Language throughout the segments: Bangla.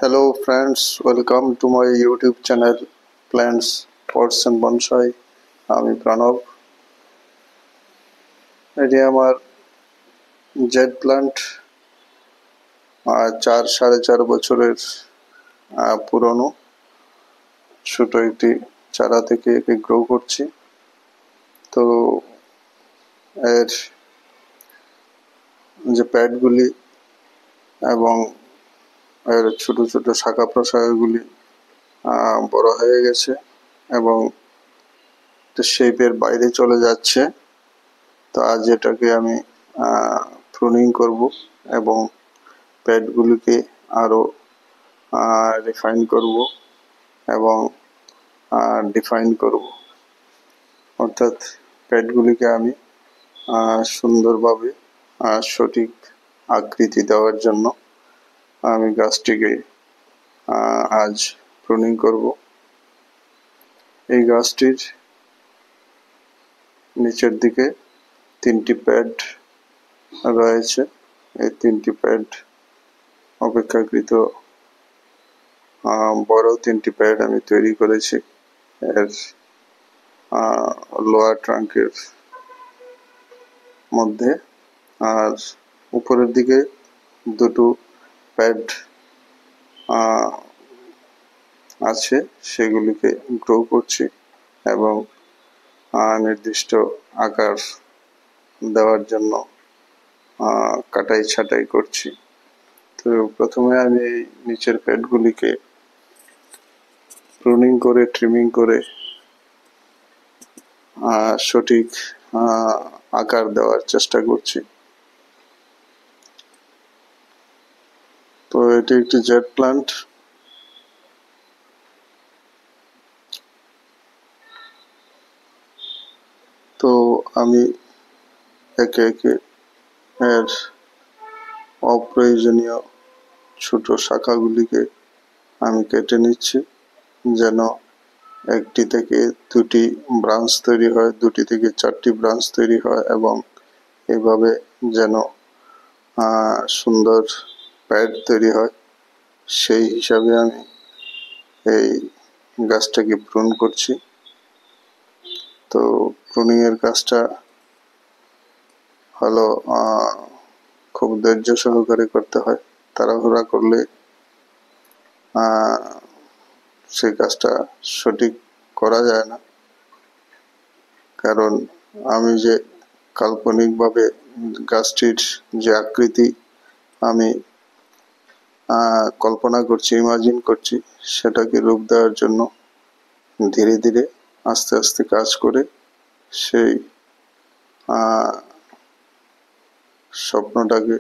Hello friends, welcome to my YouTube channel Plants, Pots and Bonsai. আমি প্রণব। এটি আমার জেড প্লান্ট, 4.5 বছরের পুরনো। ছোট একটি চারা থেকে একে গ্রো করছি। তো এর যে প্যাডগুলি এবং এর ছোট ছোট শাখা প্রশাখাগুলি বড় হয়ে গেছে এবং শেপের বাইরে চলে যাচ্ছে। তো আজ এটাকে আমি প্রুনিং করব এবং প্যাডগুলিকে আরো রিফাইন করব এবং ডিফাইন করব। অর্থাৎ প্যাডগুলিকে আমি সুন্দরভাবে সঠিক আকৃতি দেওয়ার জন্য আমি গাছটিকে আজ প্রুনিং করব। এই গাছটির নিচের দিকে 3টি প্যাড রয়েছে। এই 3টি প্যাড অপেক্ষাকৃত বড় 3টি প্যাড আমি তৈরি করেছি এর লোয়ার ট্রাঙ্কের মধ্যে, আর উপরের দিকে 2টো প্যাড আছে, সেগুলিকে গ্রো করছি এবং নির্দিষ্ট আকার দেওয়ার জন্য কাটাই ছাঁটাই করছি। তো প্রথমে আমি এই নিচের প্যাডগুলিকে প্রুনিং করে ট্রিমিং করে সঠিক আকার দেওয়ার চেষ্টা করছি। তো এটি একটি জেড প্লান্ট। তো আমি একে একে এর অপ্রয়োজনীয় ছোট শাখাগুলিকে আমি কেটে নিচ্ছি, যেন একটি থেকে 2টি ব্রাঞ্চ তৈরি হয়, 2টি থেকে 4টি ব্রাঞ্চ তৈরি হয় এবং এভাবে যেন সুন্দর প্যাড তৈরি হয়। সেই হিসাবে আমি এই গাছটাকে প্রুন করছি। তো প্রুনিং এর কাজটা হলো খুব ধৈর্য সহকারে করতে হয়। তাড়াহুড়া করলে সেই কাজটা সঠিক করা যায় না। কারণ আমি যে কাল্পনিকভাবে গাছটির যে আকৃতি আমি কল্পনা করছি, ইমাজিন করছি, সেটাকে রূপ দেওয়ার জন্য ধীরে ধীরে আস্তে আস্তে কাজ করে সেই স্বপ্নটাকে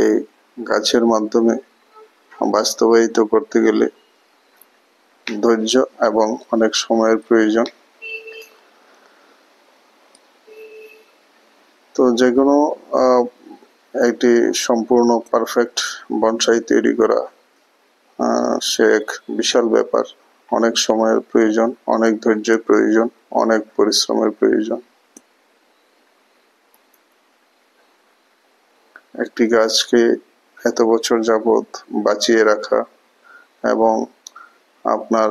এই গাছের মাধ্যমে বাস্তবায়িত করতে গেলে ধৈর্য এবং অনেক সময়ের প্রয়োজন। তো যে কোনো একটি সম্পূর্ণ পারফেক্ট বনসাই তৈরি করা সে এক বিশাল ব্যাপার। অনেক সময়ের প্রয়োজন, অনেক ধৈর্যের প্রয়োজন, অনেক পরিশ্রমের প্রয়োজন। একটি গাছকে এত বছর যাবৎ বাঁচিয়ে রাখা এবং আপনার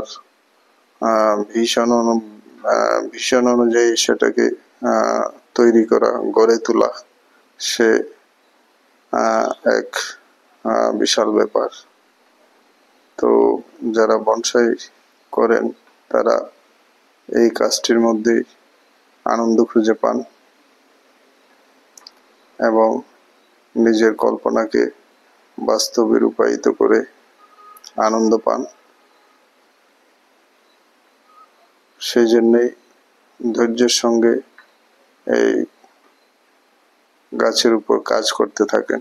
ভীষণ অনুযায়ী সেটাকে তৈরি করা, গড়ে তোলা, সে এক বিশাল ব্যাপার। তো যারা বনসাই করেন তারা এই কাজটির মধ্যে আনন্দ খুঁজে পান এবং নিজের কল্পনাকে বাস্তবে রূপায়িত করে আনন্দ পান। সেই জন্যই ধৈর্যের সঙ্গে এই গাছের উপর কাজ করতে থাকেন।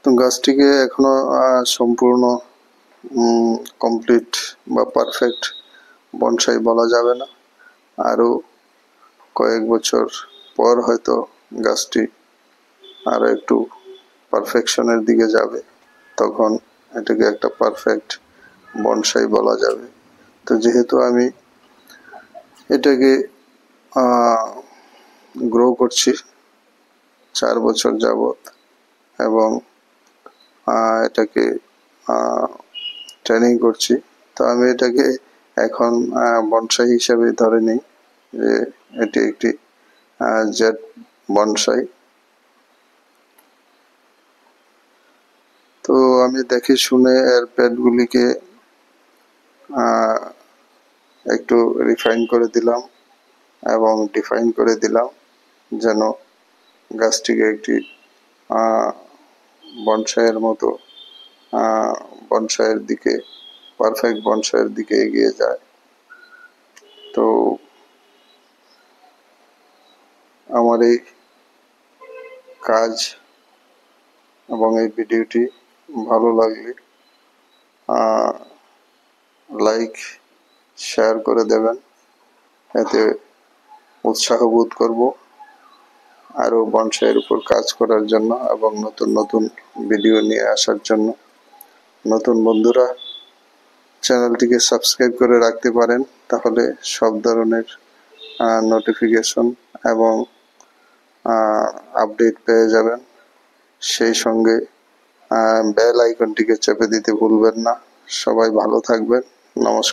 তো গাছটিকে এখনো সম্পূর্ণ কমপ্লিট বা পারফেক্ট বনসাই বলা যাবে না। আরো কয়েক বছর পর হয়তো গাছটি আরো একটু পারফেকশনের দিকে যাবে, তখন এটাকে একটা পারফেক্ট বনসাই বলা যাবে। তো যেহেতু আমি এটাকে গ্রো করছি 4 বছর যাবৎ, এবং এটাকে ট্রেনিং করছি। তো আমি এটাকে এখন বনসাই হিসেবে ধরে নিই যে এটি একটি জেট বনসাই। তো আমি দেখে শুনে এর প্যাডগুলিকে একটু রিফাইন করে দিলাম এবং ডিফাইন করে দিলাম যেন গাছটিকে একটি বনসাইয়ের মতো বনসাইয়ের দিকে, পারফেক্ট বনসাইয়ের দিকে এগিয়ে যায়। তো আমার এই কাজ এবং এই ভিডিওটি ভালো লাগলে লাইক শেয়ার করে দেবেন, এতে উৎসাহ বোধ করব আরও বনসাইয়ের উপর কাজ করার জন্য এবং নতুন নতুন ভিডিও নিয়ে আসার জন্য। নতুন বন্ধুরা চ্যানেলটিকে সাবস্ক্রাইব করে রাখতে পারেন, তাহলে সব ধরনের নোটিফিকেশন এবং আপডেট পেয়ে যাবেন। সেই সঙ্গে বেল আইকনটিকে চেপে দিতে ভুলবেন না। সবাই ভালো থাকবেন। নমস্কার।